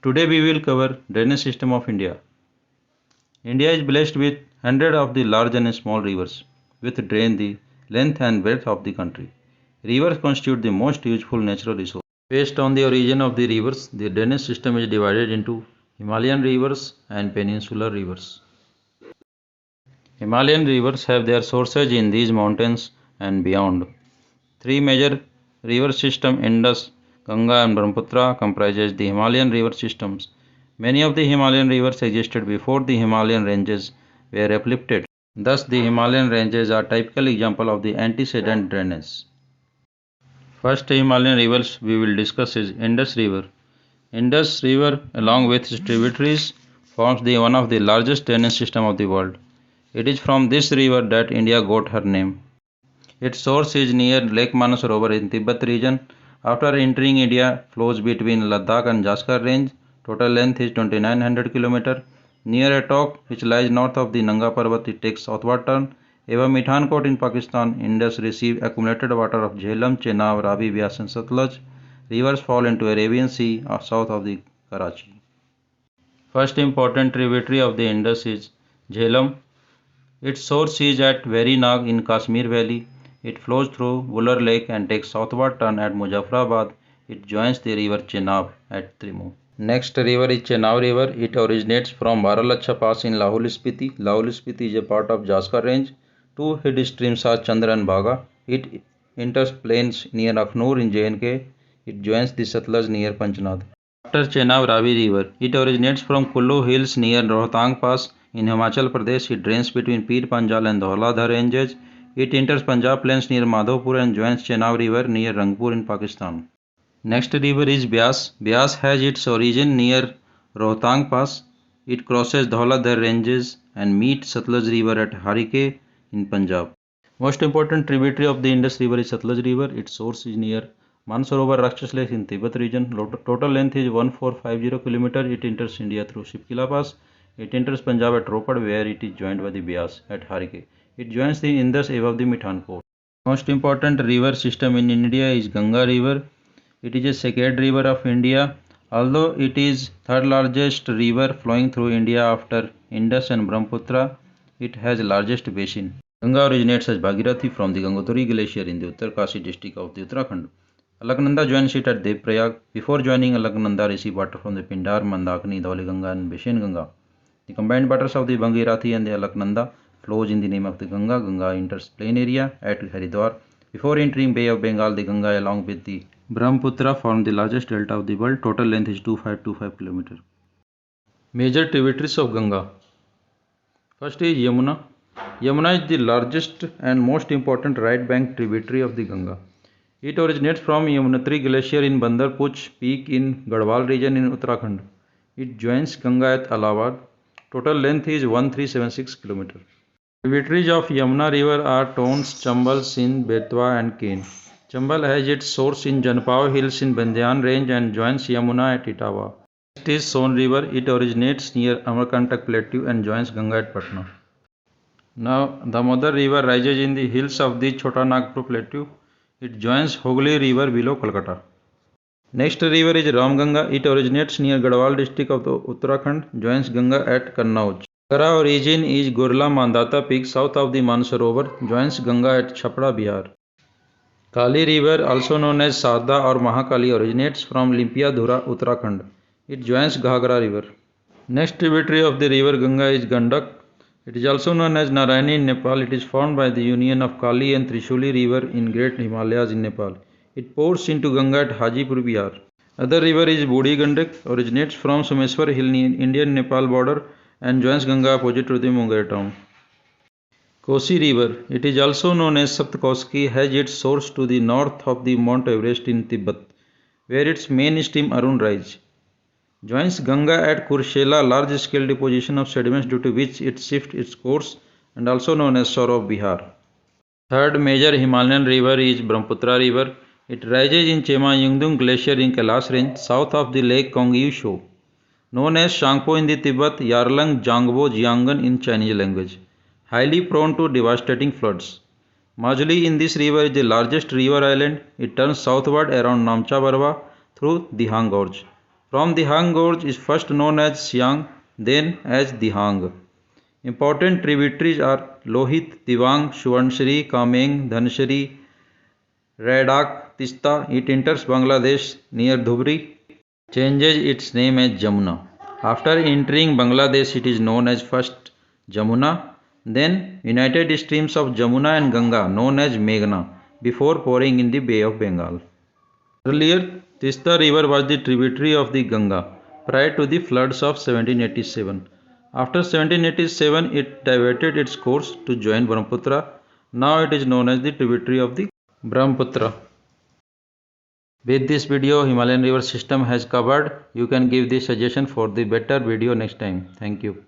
Today we will cover drainage system of India. India is blessed with hundreds of the large and small rivers, which drain the length and breadth of the country. Rivers constitute the most useful natural resource. Based on the origin of the rivers, the drainage system is divided into Himalayan rivers and peninsular rivers. Himalayan rivers have their sources in these mountains and beyond. Three major river systems, Indus, Ganga and Brahmaputra, comprises the Himalayan river systems. Many of the Himalayan rivers existed before the Himalayan ranges were uplifted. Thus, the Himalayan ranges are typical example of the antecedent drainage. First Himalayan rivers we will discuss is Indus River. Indus River, along with its tributaries, forms one of the largest drainage system of the world. It is from this river that India got her name. Its source is near Lake Manasarovar in Tibet region. After entering India, flows between Ladakh and Jaskar range. Total length is 2900 km. Near Attock, which lies north of the Nanga Parbat, it takes southward turn. Above Mithankot in Pakistan, Indus receives accumulated water of Jhelum, Chenab, Ravi, Beas and Satluj. Rivers fall into Arabian Sea south of the Karachi. First important tributary of the Indus is Jhelum. Its source is at Verinag in Kashmir Valley. It flows through Wular Lake and takes southward turn at Muzaffarabad. It joins the river Chenab at Trimu. Next river is Chenab River. It originates from Baralacha Pass in Lahul Spiti. Lahul Spiti is a part of Jaskar Range. Two head streams are Chandra and Bhaga. It enters plains near Akhnur in J&K. It joins the Satluj near Panchnath. After Chenab Ravi River, it originates from Kullu Hills near Rohtang Pass. In Himachal Pradesh, it drains between Pir Panjal and Dhauladhar ranges. It enters Punjab plains near Madhavpur and joins Chenab River near Rangpur in Pakistan. Next river is Beas. Beas has its origin near Rohtang Pass. It crosses Dhauladhar ranges and meets Satluj River at Harike in Punjab. Most important tributary of the Indus River is Satluj River. Its source is near Mansarovar Rakshas Lake in Tibet region. Total length is 1450 km. It enters India through Shipkila Pass. It enters Punjab at Ropad where it is joined by the Beas at Harike. It joins the Indus above the Mithankot. Most important river system in India is Ganga River. It is a sacred river of India. Although it is third largest river flowing through India after Indus and Brahmaputra, it has the largest basin. Ganga originates as Bhagirathi from the Gangotri glacier in the Uttarkashi district of the Uttarakhand. Alaknanda joins it at Devprayag. Before joining Alaknanda, receive water from the Pindar, Mandakini, Dhauli and Bishen Ganga. The combined waters of the Bhagirathi and the Alaknanda flows in the name of the Ganga. Ganga enters plain area at Haridwar. Before entering Bay of Bengal, the Ganga along with the Brahmaputra form the largest delta of the world. Total length is 2525 km. Major tributaries of Ganga. First is Yamuna. Yamuna is the largest and most important right bank tributary of the Ganga. It originates from Yamunotri glacier in Bandar Puch peak in Garhwal region in Uttarakhand. It joins Ganga at Allahabad. Total length is 1376 km. Tributaries of Yamuna river are Tons, Chambal, Sindh, Betwa and Ken. Chambal has its source in Janpao hills in Bandian range and joins Yamuna at Itawa. Next is Son river. It originates near Amarkantak plateau and joins Ganga at Patna. Now Damodar river rises in the hills of the Chota Nagpur plateau. It joins Hooghly river below Kolkata. Next river is Ramganga. It originates near Garhwal district of Uttarakhand, joins Ganga at Kannauj. Ganga origin is Gurla Mandata peak south of the Mansarovar, joins Ganga at Chhapra, Bihar. Kali river, also known as Sarda or Mahakali, originates from Limpia Dhura, Uttarakhand. It joins Ghagra river. Next tributary of the river Ganga is Gandak. It is also known as Narayani in Nepal. It is formed by the union of Kali and Trishuli river in Great Himalayas in Nepal. It pours into Ganga at Hajipur, Bihar. Other river is Budi Gandak, originates from Someshwar hill near Indian-Nepal border and joins Ganga opposite to the Munger town. Kosi river, it is also known as Saptkoski, has its source to the north of the Mount Everest in Tibet, where its main stream Arun rises. Joins Ganga at Kurshela, large-scale deposition of sediments due to which it shifts its course and also known as Shore of Bihar. Third major Himalayan river is Brahmaputra river. It rises in Chema Yungdung glacier in Kailash range south of the lake Kongyu Sho. Known as Shangpo in the Tibet, Yarlang Jangbo Jiangan in Chinese language. Highly prone to devastating floods. Majuli in this river is the largest river island. It turns southward around Namcha Barwa through Dihang Gorge. from Dihang Gorge is first known as Siang, then as Dihang. Important tributaries are Lohit, Diwang, Suvanshri, Kameng, Dhanshri, Raidak, Tista. It enters Bangladesh near Dhubri, changes its name as Jamuna. After entering Bangladesh, it is known as first Jamuna, then united streams of Jamuna and Ganga known as Meghna before pouring in the Bay of Bengal. Earlier, Tista river was the tributary of the Ganga prior to the floods of 1787. After 1787, it diverted its course to join Brahmaputra. Now it is known as the tributary of the Brahmaputra. With this video, Himalayan river system has covered. You can give the suggestion for the better video next time. Thank you.